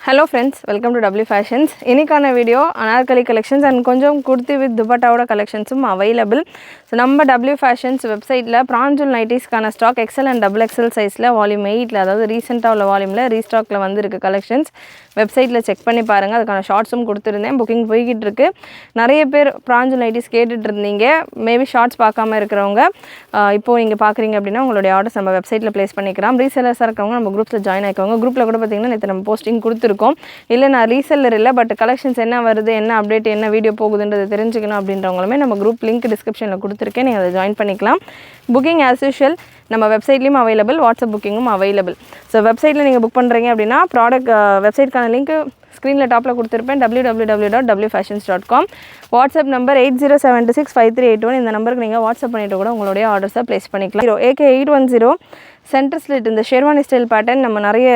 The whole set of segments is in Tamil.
Hello friends, welcome to W Fashions. Inikana video Anarkali collections and konjam kurti with dupatta oda collections available. So நம்ம W Fashions website la pranjul nighties kana stock XL and XXL size la volume 8 la adhaadu recent ah ulla volume la restock la vandirukku collections website la check பண்ணி பாருங்க. அதுக்கான ஷார்ட்ஸும் கொடுத்திருந்தேன். புக்கிங் போயிட்டு இருக்கு. நிறைய பேர் pranjul nighties கேட்டுட்டு இருந்தீங்க. மேபி ஷார்ட்ஸ் பார்க்காம இருக்கறவங்க இப்போ நீங்க பாக்குறீங்க அப்படினா உங்களுடைய ஆர்டர்ஸ் நம்ம வெப்சைட்ல ப்ளேஸ் பண்ணிக்கலாம். ரீசெல்லர்ஸா இருக்கவங்க நம்ம குரூப்ல ஜாயின் ஆயிக்கோங்க. குரூப்ல கூட பாத்தீங்கன்னா நேத்து நம்ம போஸ்டிங் கொடுத்திருக்கோம். இல்ல நான் ரீசெல்லர் இல்ல பட் கலெக்ஷன்ஸ் என்ன வருது என்ன அப்டேட் என்ன வீடியோ போகுதுன்றது தெரிஞ்சுக்கணும் அப்படின்றவங்களுமே நம்ம குரூப் லிங்க் டிஸ்கிரிப்ஷன்ல கொடுத்திருக்கேன். நீங்க அதை ஜாயின் பண்ணிக்கலாம். புக்கிங் as usual நம்ம வெப்சைட்லயும் அவைலபிள், வாட்ஸ்அப் புக்கிங்கும் அவைலபிள். ஸோ வெப்சைட்ல நீங்க புக் பண்றீங்க அப்படின்னா ப்ராடக்ட் வெப்சைட்கான லிங்க் ஸ்க்ரீனில் டாப்பில் கொடுத்துருப்பேன் www.wfashions.com. WhatsApp number 80765381. இந்த நம்பருக்கு நீங்கள் வாட்ஸ்அப் பண்ணிவிட்டு கூட உங்களுடைய ஆர்டர்ஸை ப்ளேஸ் பண்ணிக்கலாம். AK810 சென்டர் ஸ்லிட் இந்த ஷெர்வானி ஸ்டைல் பேட்டர்ன் நம்ம நிறைய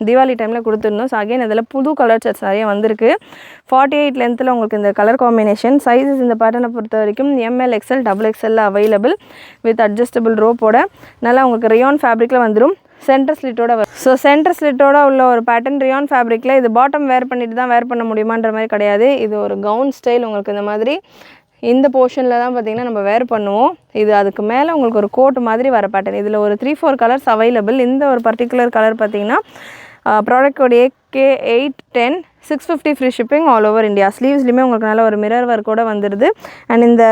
தீபாவளி டைமில் கொடுத்துருந்தோம். ஸோ அகைன் அதில் புது கலர் சார்ட்ஸ் நிறைய வந்திருக்கு. 48 லென்த்தில் உங்களுக்கு இந்த கலர் காம்பினேஷன் சைஸஸ் இந்த பேட்டர்னை பொறுத்த வரைக்கும் ML XL XXL available with adjustable ரோப்போட நல்லா உங்களுக்கு ரயான் ஃபேப்ரிக்கில் வந்துடும். சென்டர் ஸ்லிட்டோட வரும். ஸோ சென்டர் ஸ்லிட்டோட உள்ள ஒரு பேட்டர்ன் ரியான் ஃபேப்ரிக்கில் இது பாட்டம் வேர் பண்ணிட்டு தான் வேர் பண்ண முடியுமான்ற மாதிரி கிடையாது. இது ஒரு கவுன் ஸ்டைல் உங்களுக்கு இந்த மாதிரி இந்த போர்ஷனில் தான் பார்த்திங்கன்னா நம்ம வேர் பண்ணுவோம். இது அதுக்கு மேலே உங்களுக்கு ஒரு கோட் மாதிரி வர பேட்டர்ன். இதில் ஒரு 3-4 கலர்ஸ் அவைலபிள். இந்த ஒரு பர்டிகுலர் கலர் பார்த்திங்கன்னா product code AK810 650 free shipping all over India. ஸ்லீவ்ஸ்லையுமே உங்களுக்கு நல்ல ஒரு மிரர் ஒர்க்கோட வந்துடுது. அண்ட் இந்த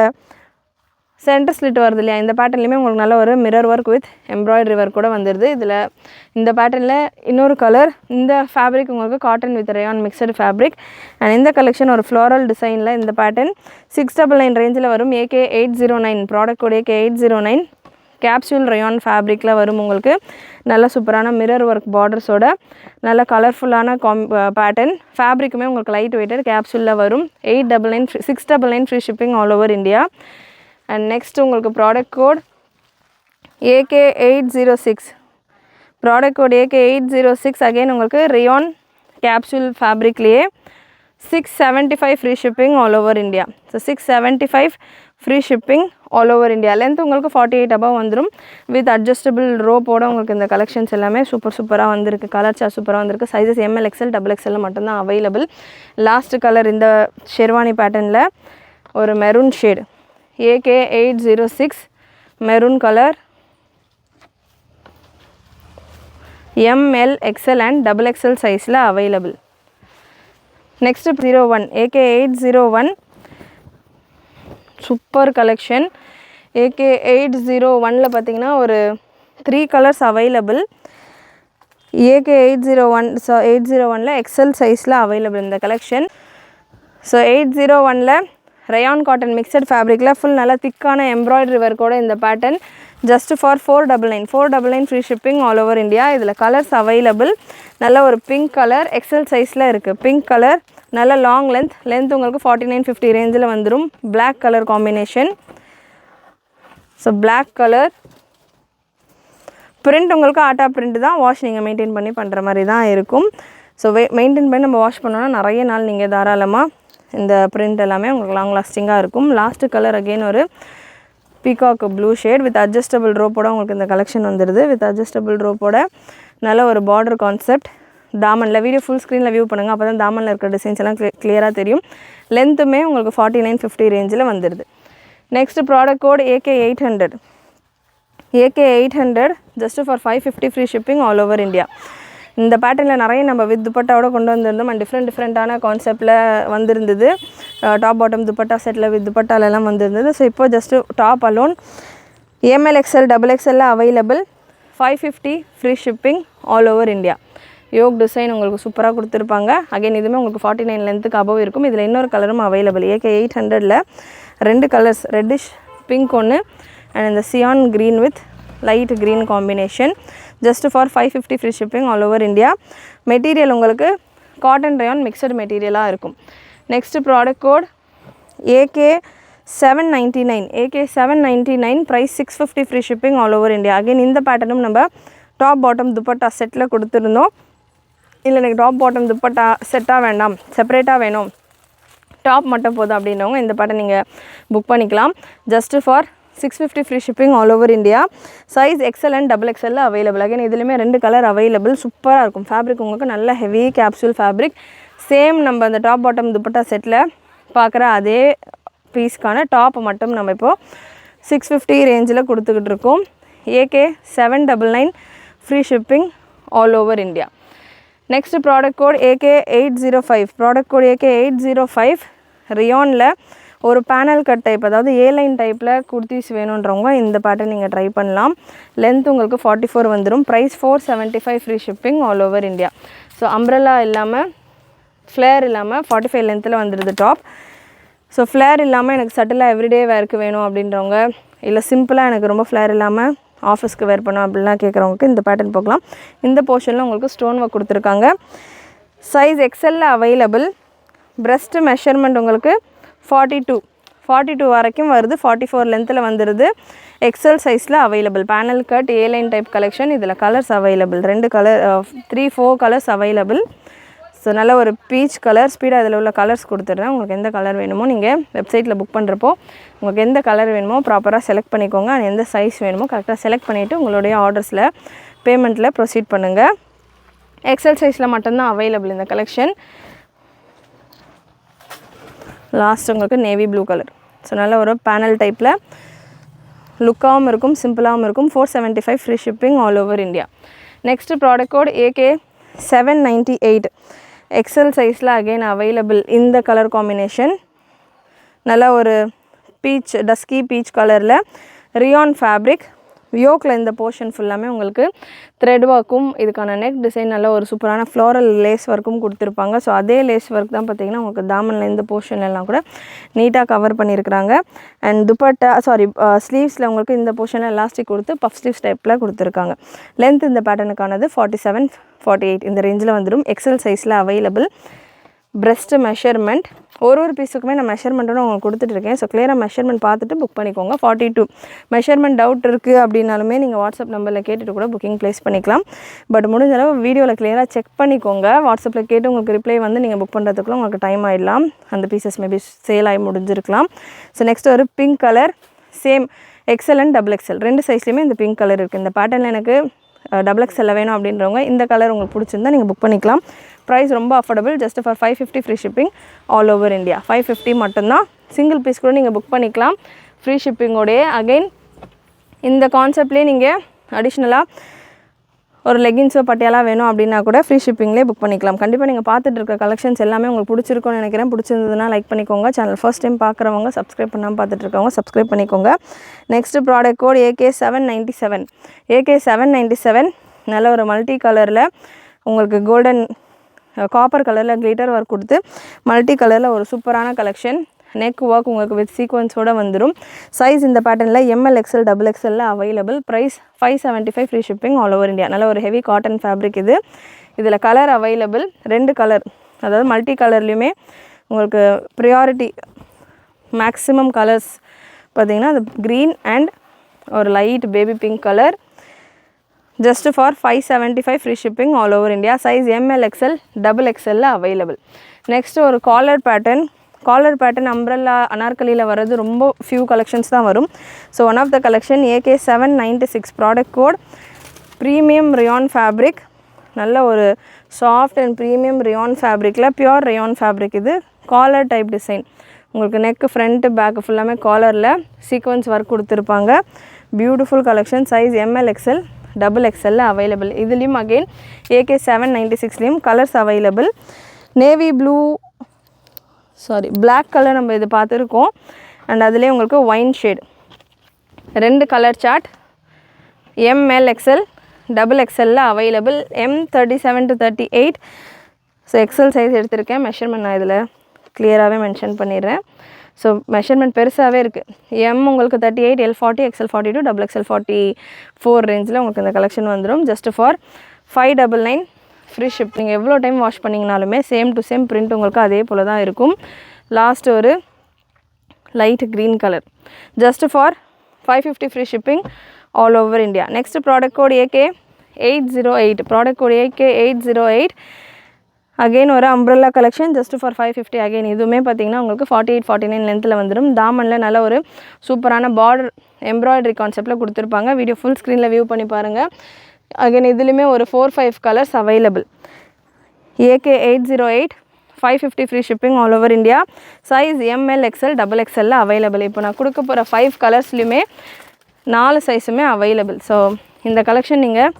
சென்டர் ஸ்லிட் வருது இல்லையா, இந்த பேட்டர்ன்லையுமே உங்களுக்கு நல்ல ஒரு mirror work with embroidery work கூட வந்துடுது. இதில் இந்த பேட்டர்னில் இன்னொரு கலர், இந்த ஃபேப்ரிக் உங்களுக்கு cotton with rayon mixed fabric. And இந்த கலெக்ஷன் ஒரு ஃப்ளோரல் டிசைனில் இந்த பேட்டர்ன் 699 ரேஞ்சில் வரும். AK809 product code AK809 capsule rayon ஃபேப்ரிக்கில் வரும். உங்களுக்கு நல்ல சூப்பரான மிரர் ஒர்க் பார்டர்ஸோட நல்ல கலர்ஃபுல்லான பேட்டர்ன். ஃபேப்ரிக்குமே உங்களுக்கு லைட் வெயிட்டட் கேப்சூலில் வரும். 699 free shipping all over India. And next உங்களுக்கு product code AK806 product code AK806 again உங்களுக்கு ரயான் கேப்சூல் ஃபேப்ரிக்லேயே 675 free shipping all over India. So 675 free shipping all over India. Length உங்களுக்கு 48 அபவ் வந்துடும் வித் அட்ஜஸ்டபிள் ரோப்போட உங்களுக்கு இந்த கலெக்ஷன்ஸ் எல்லாமே சூப்பராக வந்திருக்கு. கலர் சார்ட் சூப்பராக வந்திருக்கு. சைஸஸ் ML XL XXL மட்டும்தான் அவைலபிள். லாஸ்ட் கலர் இந்த ஷெர்வானி பேட்டர்னில் ஒரு maroon shade AK806 maroon colour ML XL and XXL சைஸில் available. Next 01 AK801 super collection. AK801ல் பார்த்தீங்கன்னா ஒரு 3 கலர்ஸ் அவைலபிள். AK801 801ல் XL சைஸில் அவைலபிள் இந்த கலெக்ஷன். ஸோ 801ல் ரயான் காட்டன் மிக்சட் ஃபேப்ரிக்கில் ஃபுல் நல்லா திக்கான எம்ப்ராய்டரி ஒர்க்கோட இந்த pattern just for 499 free shipping all over India. இதில் கலர்ஸ் அவைலபிள். நல்ல ஒரு பிங்க் கலர் XL சைஸில் இருக்குது. பிங்க் கலர் நல்ல லாங் லென்த் உங்களுக்கு 49-50 ரேஞ்சில் வந்துடும். Black colour combination. So black colour print உங்களுக்கு ஆட்டா பிரிண்ட் தான். வாஷ் நீங்கள் மெயின்டைன் பண்ணி பண்ணுற மாதிரி தான் இருக்கும். ஸோ மெயின்டைன் பண்ணி நம்ம வாஷ் பண்ணோன்னா நிறைய நாள் நீங்கள் தாராளமாக இந்த பிரிண்ட் எல்லாமே உங்களுக்கு லாங் லாஸ்டிங்காக இருக்கும். லாஸ்ட்டு கலர் அகெயின் ஒரு peacock blue shade with adjustable ரோப்போட உங்களுக்கு இந்த கலெக்ஷன் வந்துடுது. வித் அட்ஜஸ்டபிள் ரோப்போட நல்ல ஒரு பார்டர் கான்செப்ட். தாமனில் வீடியோ ஃபுல் ஸ்க்ரீனில் வியூ பண்ணுங்கள். அப்போ தான் தாமனில் இருக்கிற டிசைன்ஸ் எல்லாம் கிளியராக தெரியும். லென்த்துமே உங்களுக்கு 49-50 ரேஞ்சில் வந்துடுது. Next product code AK800 just for 550 free shipping all over India. இந்த பேட்டர்னில் நிறைய நம்ம வித் துப்பட்டாவோட கொண்டு வந்திருந்தோம். அண்ட் டிஃப்ரெண்ட்டான கான்செப்டில் வந்திருந்தது. டாப் பாட்டம் துப்பட்டா செட்டில் வித் துப்பட்டாலெல்லாம் வந்திருந்தது. ஸோ இப்போ just top alone ML XL XXL available. 550 free shipping all over India. Yoke design உங்களுக்கு சூப்பராக கொடுத்துருப்பாங்க. அகைன் இதுவுமே உங்களுக்கு 49 லென்த்துக்கு அபவ் இருக்கும். இதில் இன்னொரு கலரும் அவைலபிள். AK800ல் 2 கலர்ஸ் ரெட்டிஷ் பிங்க் ஒன்று அண்ட் இந்த cyan green with light green combination just for 550 free shipping all over India. Material உங்களுக்கு காட்டன் ரயான் மிக்சடு மெட்டீரியலாக இருக்கும். Next product code AK799 price 650 free shipping all over India. Again இந்த பேட்டர்னும் நம்ம டாப் பாட்டம் துப்பட்டா செட்டில் கொடுத்துருந்தோம். இல்லை எனக்கு டாப் பாட்டம் துப்பட்டா செட்டாக வேண்டாம், செப்பரேட்டாக வேணும், டாப் மட்டும் போதும் அப்படின்றவங்க இந்த பேட்டர்ன் நீங்கள் புக் பண்ணிக்கலாம். Just for 650 free shipping all over India. Size XL and double எக்ஸலில் அவைலபிள். அகைன் இதுலேயுமே 2 கலர் அவைலபிள். சூப்பராக இருக்கும். ஃபேப்ரிக் உங்களுக்கு நல்ல ஹெவி கேப்சூல் ஃபேப்ரிக். சேம் நம்ம அந்த டாப் பாட்டம் துப்பட்டா செட்டில் பார்க்குற அதே பீஸ்க்கான டாப் மட்டும் நம்ம இப்போது 650 ரேஞ்சில் கொடுத்துக்கிட்டு இருக்கோம். AK 799 free shipping all over India. Next product code AK 805. Product code AK 805 ரியானில் ஒரு பேனல் கட் டைப், அதாவது A-லைன் டைப்பில் குர்த்திஸ் வேணுன்றவங்க இந்த பேட்டர்ன் நீங்கள் ட்ரை பண்ணலாம். லென்த் உங்களுக்கு 44 வந்துடும். Price 475 free shipping all over India. So umbrella இல்லாமல் ஃப்ளேர் இல்லாமல் 45 லென்த்தில் வந்துடுது டாப். ஸோ ஃப்ளேர் இல்லாமல் எனக்கு சட்டிலாக எவ்ரிடே வேருக்கு வேணும் அப்படின்றவங்க, இல்லை சிம்பிளாக எனக்கு ரொம்ப ஃப்ளேர் இல்லாமல் ஆஃபீஸ்க்கு வேர் பண்ணோம் அப்படின்லாம் கேட்குறவங்களுக்கு இந்த பேட்டர்ன் போகலாம். இந்த போர்ஷனில் உங்களுக்கு ஸ்டோன் ஒர்க் கொடுத்துருக்காங்க. சைஸ் எக்ஸலில் அவைலபிள். பிரஸ்ட் மெஷர்மெண்ட் உங்களுக்கு 42 வரைக்கும் வருது. 44 லென்த்தில் வந்துடுது. எக்ஸல் சைஸில் available. Panel cut A line type collection. இதில் colours available. 3-4 colours available. So நல்ல ஒரு பீச் கலர். ஸ்பீடாக இதில் உள்ள கலர்ஸ் கொடுத்துட்றேன். உங்களுக்கு எந்த கலர் வேணுமோ நீங்கள் வெப்சைட்டில் புக் பண்ணுறப்போ உங்களுக்கு எந்த கலர் வேணுமோ ப்ராப்பராக செலக்ட் பண்ணிக்கோங்க. எந்த சைஸ் வேணுமோ கரெக்டாக செலக்ட் பண்ணிவிட்டு உங்களுடைய ஆர்டர்ஸில் பேமெண்ட்டில் ப்ரொசீட் பண்ணுங்கள். எக்ஸல் சைஸில் மட்டும்தான் அவைலபிள் இந்த கலெக்ஷன். லாஸ்ட் உங்களுக்கு நேவி ப்ளூ கலர். ஸோ நல்ல ஒரு பேனல் டைப்பில் லுக்காகவும் இருக்கும், சிம்பிளாகவும் இருக்கும். 475 free shipping all over India. Next product code AK 798 XL சைஸில் அகெயின் அவைலபிள். இந்த கலர் காம்பினேஷன் நல்ல ஒரு பீச், டஸ்கி பீச் கலரில் ரியான் ஃபேப்ரிக். யோக்கில் இந்த போர்ஷன் ஃபுல்லாமே உங்களுக்கு த்ரெட் ஒர்க்கும், இதுக்கான நெக் டிசைன் நல்ல ஒரு சூப்பரான ஃப்ளோரல் லேஸ் ஒர்க்கும் கொடுத்துருப்பாங்க. ஸோ அதே லேஸ் ஒர்க் தான் பார்த்திங்கன்னா உங்களுக்கு தாமனில் இந்த போர்ஷன்லாம் கூட நீட்டாக கவர் பண்ணியிருக்கிறாங்க. அண்ட் துப்பட்டா ஸ்லீவ்ஸில் உங்களுக்கு இந்த போர்ஷனில் எலாஸ்டிக் கொடுத்து பஃப் ஸ்லீவ்ஸ் டைப்பில் கொடுத்துருக்காங்க. லென்த் இந்த பேட்டர்னுக்கானது 47-48 இந்த ரேஞ்சில் வந்துடும். எக்ஸல் சைஸில் அவைலபிள். பிரஸ்ட் மெஷர்மெண்ட் ஒரு பீஸுக்குமே நான் மெஷர்மெண்ட்டோட உங்களுக்கு கொடுத்துட்ருக்கேன். ஸோ கிளியராக மெஷர்மெண்ட் பார்த்துட்டு புக் பண்ணிக்கோங்க. 42 மெஷர்மெண்ட் டவுட் இருக்குது அப்படின்னாலுமே நீங்கள் வாட்ஸ்அப் நம்பரில் கேட்டுட்டு கூட புக்கிங் ப்ளேஸ் பண்ணிக்கலாம். பட் முடிஞ்ச அளவு வீடியோவில் கிளியராக செக் பண்ணிக்கோங்க. வாட்ஸ்அப்பில் கேட்டு உங்களுக்கு ரிப்ளை வந்து நீங்கள் புக் பண்ணுறதுக்குள்ள உங்களுக்கு டைம் ஆகிடலாம். அந்த பீசஸ் மேபி சேல் ஆகி முடிஞ்சிருக்கலாம். ஸோ நெக்ஸ்ட் ஒரு pink colour. Same XL and double XL 2 சைஸ்லேயுமே இந்த பிங்க் கலர் இருக்குது. இந்த பேட்டர்னில் எனக்கு டபுள் எக்ஸலில் வேணும் அப்படின்றவங்க இந்த கலர் உங்களுக்கு பிடிச்சிருந்தா நீங்கள் புக் பண்ணிக்கலாம். ப்ரைஸ் ரொம்ப affordable. Just for 550 free shipping all over India. 550 மட்டும்தான். சிங்கிள் பீஸ் கூட நீங்கள் புக் பண்ணிக்கலாம் ஃப்ரீ ஷிப்பிங்கோடைய. அகெயின் இந்த கான்செப்ட்லேயே நீங்கள் அடிஷ்னலாக ஒரு லெகின்ஸோ பட்டியாலா வேணும் அப்படின்னா கூட ஃப்ரீ ஷிப்பிங்லேயே புக் பண்ணிக்கலாம். கண்டிப்பாக நீங்கள் பார்த்துட்டு இருக்க கலெக்ஷன்ஸ் எல்லாமே உங்களுக்கு பிடிச்சிருக்கும்னு நினைக்கிறேன். பிடிச்சிருந்ததுன்னா லைக் பண்ணிக்கோங்க. சேனல் ஃபர்ஸ்ட் டைம் பார்க்குறவங்க, சப்ஸ்கிரைப் பண்ணாமல் பார்த்துட்டு இருக்கவங்க சப்ஸ்கிரைப் பண்ணிக்கோங்க. Next product code AK 797. AK 797 நல்ல ஒரு மல்டி கலரில் உங்களுக்கு கோல்டன் காப்பர் கலரில் கிளிட்டர் ஒர்க் கொடுத்து மல்டி கலரில் ஒரு சூப்பரான கலெக்ஷன். நெக் ஒர்க் உங்களுக்கு வித் சீக்வன்ஸோடு வந்துடும். சைஸ் இந்த பேட்டர்னில் ML XL டபுள் எக்ஸலில் available. Price 575 free shipping all over India. நல்ல ஒரு ஹெவி காட்டன் ஃபேப்ரிக் இது. இதில் கலர் அவைலபிள். 2 கலர், அதாவது மல்டி கலர்லேயுமே உங்களுக்கு ப்ரியாரிட்டி மேக்ஸிமம் கலர்ஸ் பார்த்திங்கன்னா அது க்ரீன் அண்ட் ஒரு light baby pink colour. Just for 575 free shipping all over India. Size ML XL double எக்ஸலில் அவைலபிள். நெக்ஸ்ட் ஒரு காலர் பேட்டர்ன் அம்ப்ரெல்லா அனார்கலியில் வர்றது ரொம்ப ஃபியூ கலெக்ஷன்ஸ் தான் வரும். So one of the collection AK 796. Product code premium rayon fabric. நல்ல ஒரு சாஃப்ட் அண்ட் ப்ரீமியம் ரியான் ஃபேப்ரிக்கில் பியூர் ரியான் ஃபேப்ரிக். இது காலர் டைப் டிசைன். உங்களுக்கு நெக்கு ஃப்ரண்ட்டு பேக்கு ஃபுல்லாமே காலரில் சீக்வன்ஸ் ஒர்க் கொடுத்துருப்பாங்க. Beautiful collection. Size ML XL double எக்ஸலில் அவைலபிள். இதுலேயும் அகெயின் AK 796லேயும் colours available. Navy blue black colour நம்ம இது பார்த்துருக்கோம். அண்ட் அதுலேயே உங்களுக்கு wine shade 2 colour chart. ML XL double எக்ஸலில் available. M 37 to 38. So XL size எடுத்திருக்கேன். மெஷர்மெண்ட் நான் இதில் கிளியராகவே மென்ஷன் பண்ணிடுறேன். ஸோ மெஷர்மெண்ட் பெருசாகவே இருக்குது. M உங்களுக்கு 38, L 40, XL 42, டபுள் XL 44 ரேஞ்சில் உங்களுக்கு இந்த கலெக்ஷன் வந்துடும். Just for 599 free ship. நீங்கள் எவ்வளோ டைம் வாஷ் பண்ணிங்கனாலுமே சேம் டு சேம் பிரிண்ட் உங்களுக்கு அதே போல் தான் இருக்கும். லாஸ்ட் ஒரு light green colour. Just for 550 free shipping all over India. Next product code AK 808. Product code AK 808. Again ஒரு umbrella collection just for 550. Again இதுவுமே பார்த்தீங்கன்னா உங்களுக்கு 48-49 லென்த்தில் வந்துடும். தாமனில் நல்ல ஒரு சூப்பரான பார்டர் எம்ப்ராய்டரி கான்செப்டில் கொடுத்துருப்பாங்க. வீடியோ ஃபுல் ஸ்க்ரீனில் வியூ பண்ணி பாருங்கள். அகெயின் இதுலேயுமே ஒரு 4-5 colours available. AK808 550 free shipping all over India. Size ML XL XXL available. இப்போ நான் கொடுக்க போகிற 5 கலர்ஸ்லையுமே 4 சைஸுமே அவைலபிள். ஸோ இந்த கலெக்ஷன் நீங்கள்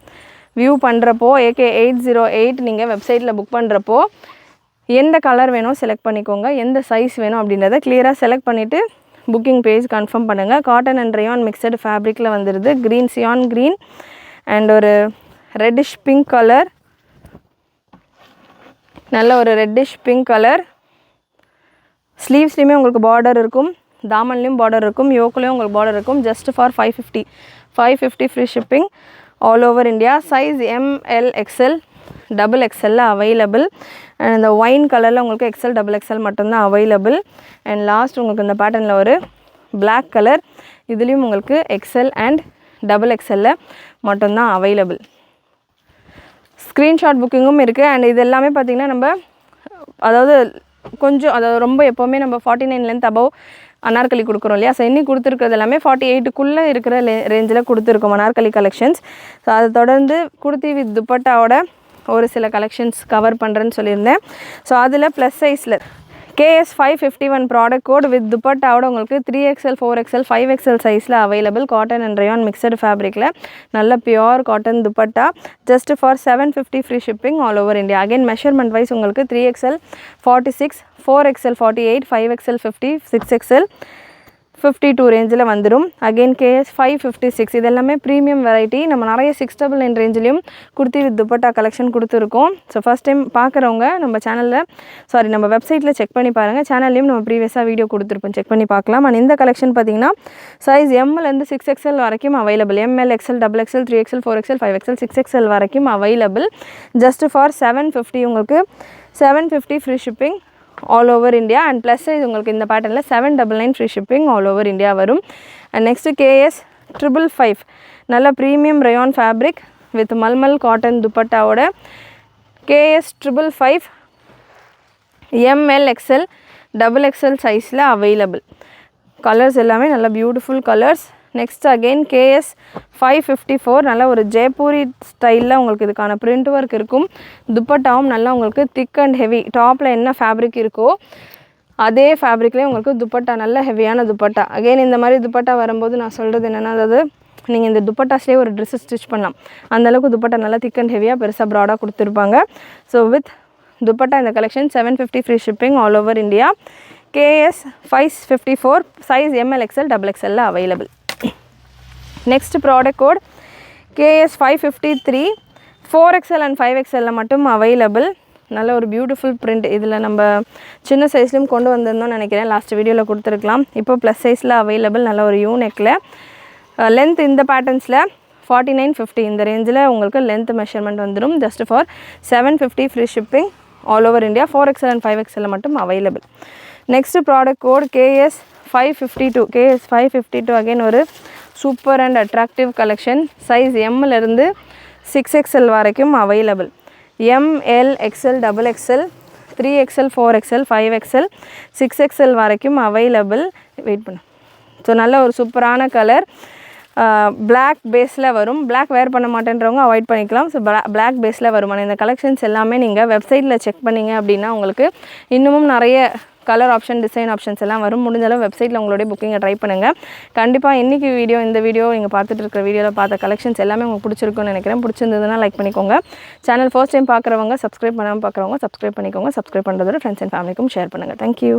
வியூ பண்ணுறப்போ AK808 நீங்கள் வெப்சைட்டில் புக் பண்ணுறப்போ எந்த கலர் வேணும் செலக்ட் பண்ணிக்கோங்க, எந்த சைஸ் வேணும் அப்படின்றத கிளியராக செலக்ட் பண்ணிவிட்டு புக்கிங் பேஜ் கன்ஃபார்ம் பண்ணுங்கள். காட்டன் அண்ட் ரயான் மிக்சடு ஃபேப்ரிக்கில் வந்துடுது. க்ரீன் சியான் க்ரீன் அண்ட் ஒரு ரெட்டிஷ் பிங்க் கலர், நல்ல ஒரு ரெட்டிஷ் பிங்க் கலர். ஸ்லீவ்ஸ்லேயுமே உங்களுக்கு பார்டர் இருக்கும், தாமன்லேயும் பார்டர் இருக்கும், யோக்குலேயும் உங்களுக்கு பார்டர் இருக்கும். Just for 550 free shipping all over India. Size ML XL XXL available. And இந்த ஒயின் கலரில் உங்களுக்கு XL XXL மட்டும்தான் அவைலபிள். அண்ட் லாஸ்ட் உங்களுக்கு இந்த பேட்டர்னில் ஒரு பிளாக் கலர், இதுலேயும் உங்களுக்கு XL அண்ட் XXL மட்டும்தான் அவைலபிள். ஸ்க்ரீன்ஷாட் புக்கிங்கும் இருக்குது. அண்ட் இது எல்லாமே பார்த்திங்கன்னா நம்ம அதாவது கொஞ்சம் அதாவது ரொம்ப எப்போவுமே நம்ம 49 லென்த் அபவ் அனார்கலி கொடுக்குறோம் இல்லையா. ஸோ இன்னைக்கு கொடுத்துருக்கிறது எல்லாமே 48க்குள்ளே இருக்கிற ரேஞ்சில் கொடுத்துருக்கோம் அனார்கலி கலெக்ஷன்ஸ். ஸோ அதை தொடர்ந்து குர்த்தி வித் துப்பட்டாவோட ஒரு சில கலெக்ஷன்ஸ் கவர் பண்ணுறேன்னு சொல்லியிருந்தேன். ஸோ அதில் ப்ளஸ் சைஸில் KS 551 ப்ராடக்ட் கோட் வித் துப்பட்டாவோட உங்களுக்கு 3XL 4XL 5XL சைஸில் available. Cotton and rayon mixed ஃபேப்ரிக்கில் நல்ல pure cotton dupatta just for 750 free shipping all over India. Again measurement wise உங்களுக்கு 3XL 46, 4XL 48, 5XL 50, 6XL 52 ரேஞ்சில் வந்துடும். அகெயின் KS 556 இது எல்லாமே ப்ரீமியம் வெரைட்டி. நம்ம நிறைய 699 ரேஞ்சிலையும் குர்த்தி வித் துப்பட்டா கலெக்ஷன் கொடுத்துருக்கோம். ஸோ ஃபஸ்ட் டைம் பார்க்குறவங்க நம்ம சேனலில் நம்ம வெப்சைட்டில் செக் பண்ணி பாருங்கள். சேனல்லையும் நம்ம ப்ரீவியஸாக வீடியோ கொடுத்துருப்போம், செக் பண்ணி பார்க்கலாம். அண்ட் இந்த கலெக்ஷன் பார்த்தீங்கன்னா சைஸ் Mலேருந்து 6XL வரைக்கும் available. ML XL XXL 3XL 4XL 5XL 6XL வரைக்கும் அவைலபிள். ஜஸ்ட் ஃபார் 750 உங்களுக்கு 750 free shipping all over India. And plus size உங்களுக்கு இந்த பேட்டர்னில் 799 free shipping all over India வரும். அண்ட் நெக்ஸ்ட்டு KS 555 நல்ல premium rayon fabric with mulmul cotton துப்பட்டாவோட KS 555 ML XL XXL சைஸில் அவைலபிள். கலர்ஸ் எல்லாமே நல்ல beautiful colours. Next again KS 554 நல்ல ஒரு ஜெய்ப்பூரி ஸ்டைலில் உங்களுக்கு இதுக்கான பிரிண்ட் ஒர்க் இருக்கும். துப்பட்டாவும் நல்லா உங்களுக்கு திக் அண்ட் ஹெவி, டாப்பில் என்ன ஃபேப்ரிக் இருக்கோ அதே ஃபேப்ரிக்லேயே உங்களுக்கு துப்பட்டா நல்ல ஹெவியான துப்பட்டா. அகெயின் இந்த மாதிரி துப்பட்டா வரும்போது நான் சொல்கிறது என்னென்னா, அதாவது நீங்கள் இந்த துப்பட்டாஸ்லேயே ஒரு ட்ரெஸ்ஸு ஸ்டிச் பண்ணலாம். அந்தளவுக்கு துப்பட்டா நல்லா திக் அண்ட் ஹெவியாக பெருசாக ப்ராடாக கொடுத்துருப்பாங்க. ஸோ வித் துப்பட்டா இந்த collection 750 free shipping all over India. KS 554 size ML XL XXL available. Next product code KS 553 4XL and 5XL மட்டும் அவைலபிள். நல்ல ஒரு பியூட்டிஃபுல் பிரிண்ட். இதில் நம்ம சின்ன சைஸ்லையும் கொண்டு வந்திருந்தோம்னு நினைக்கிறேன், லாஸ்ட் வீடியோவில் கொடுத்துருக்கலாம். இப்போ ப்ளஸ் சைஸில் அவைலபிள். நல்ல ஒரு யூனெக்கில் லென்த் இந்த பேட்டர்ன்ஸில் 49-50 இந்த ரேஞ்சில் உங்களுக்கு லென்த் மெஷர்மெண்ட் வந்துடும். Just for 750 free shipping all over India. 4XL and 5XL மட்டும் available. Next product code KS 552 again ஒரு super and attractive collection. Size Mலேருந்து 6XL வரைக்கும் available. ML XL XXL 3XL 4XL 5XL 6XL வரைக்கும் அவைலபிள். வெயிட் பண்ணு. ஸோ நல்ல ஒரு சூப்பரான கலர், பிளாக் பேஸில் வரும். பிளாக் வேர் பண்ண மாட்டேன்றவங்க அவாய்ட் பண்ணிக்கலாம். ஸோ பிளாக் பேஸில் வரும். ஆனால் இந்த கலெக்ஷன்ஸ் எல்லாமே நீங்கள் வெப்சைட்டில் செக் பண்ணிங்க அப்படின்னா உங்களுக்கு இன்னமும் நிறைய கலர் ஆப்ஷன், டிசைன் ஆப்ஷன்ஸ் எல்லாம் வரும். முடிஞ்சளவு வெப்சைட்டில் உங்களுடைய புக்கிங்கை ட்ரை பண்ணுங்கள். கண்டிப்பாக இன்றைக்கி இந்த வீடியோ நீங்கள் பார்த்துட்டு இருக்கிற வீடியோவில் பார்த்த கலெக்ஷன்ஸ் எல்லாமே உங்களுக்கு பிடிச்சிருக்குன்னு நினைக்கிறேன். பிடிச்சிருந்ததுன்னா லைக் பண்ணிக்கோங்க. சேனல் ஃபர்ஸ்ட் டைம் பார்க்குறவங்க, சப்ஸ்கிரைப் பண்ணாமல் பார்க்குறவங்க சப்ஸ்கிரைப் பண்ணிக்கோங்க. சப்ஸ்கிரைப் பண்ணுறதோட ஃப்ரெண்ட்ஸ் அண்ட் ஃபேமிலிக்கும் ஷேர் பண்ணுங்கள். தேங்க்யூ.